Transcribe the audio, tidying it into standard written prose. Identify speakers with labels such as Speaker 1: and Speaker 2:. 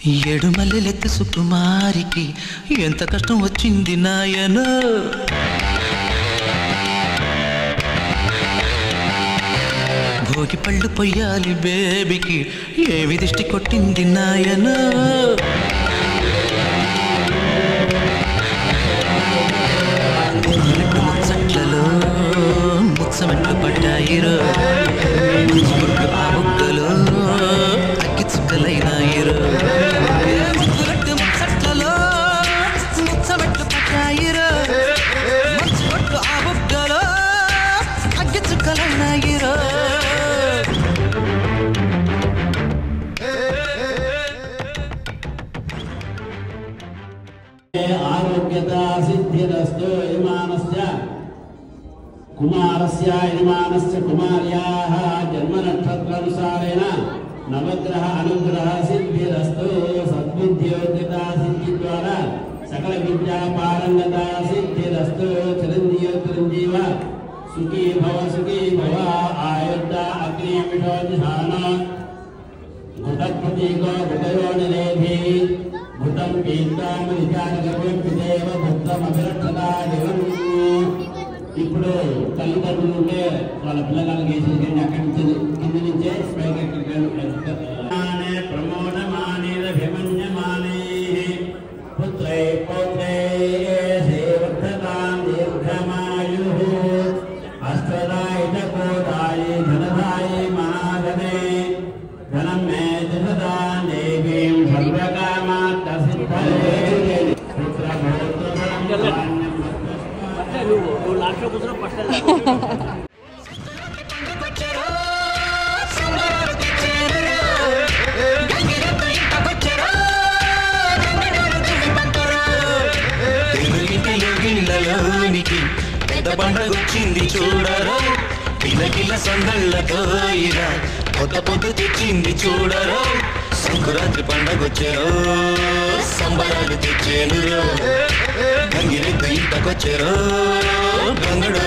Speaker 1: ఏడు మల్లెలెత్తి సుకుమారికి ఎంత కష్టం వచ్చింది నాయనో. భోగి పళ్ళు పొయ్యాలి బేబీకి ఏవి దిష్టి కొట్టింది నాయనో. ముచ్చట్లలో ముచ్చమెట్లు పడ్డాయిరో, ఆ బుగ్గలో అగ్గి చుక్కలైనాయిరో. ముచ్చట్లలో ముచ్చమెట్లు పడ్డాయిరో, ఆ బుగ్గలో అగ్గి చుక్కలైనాయిరో.
Speaker 2: ఆరోగ్యత సిద్ధిరస్తు యజమానస్య కుమారస్య యజమానస్య కుమార్యాః జన్మ నక్షత్రానుసారేణ నవగ్రహ అనుగ్రహ సిద్ధిరస్తు. సద్బుద్ధ్యోగ్యత సిద్ధి ద్వారా సకల విద్యా పారంగత సిద్ధిరస్తు. చిరంజీవ సుఖీ భవ ఆయుర్ద అగ్నిమిషోజాన घुटप्रतीको घुटयो निरेधि घुटं पीतामरिचारगर्भं पिदेव भुक्तमभिरक्षता देवम्. ఇప్పుడు తల్లిదండ్రులు ఉంటే వాళ్ళ పిల్లగాళ్ళకి వేసేసి అక్కడి నుంచి కింద నుంచే స్పైక్ ప్రమోదమానేరభిమన్యమానే పుత్రై పౌత్రై సేవర్ధతాం దీర్ఘమాయుః అష్టదాయ కోదాయ ధనదాయ మహాధనే ధనం మే దిశదా దేవీం సర్వకామార్థ సిద్ధయే
Speaker 1: గిళ్ళలోనికి పెద్ద పండగొచ్చింది చూడరో. కిలకిల సందళ్ళతో ఇలా కొత్త పొద్దు తెచ్చింది చూడరో. సంకురాత్రి పండగొచ్చారో సంబరాలు తెచ్చేనురో. గంగిరెద్దు ఇంటకొచ్చారో గంగడు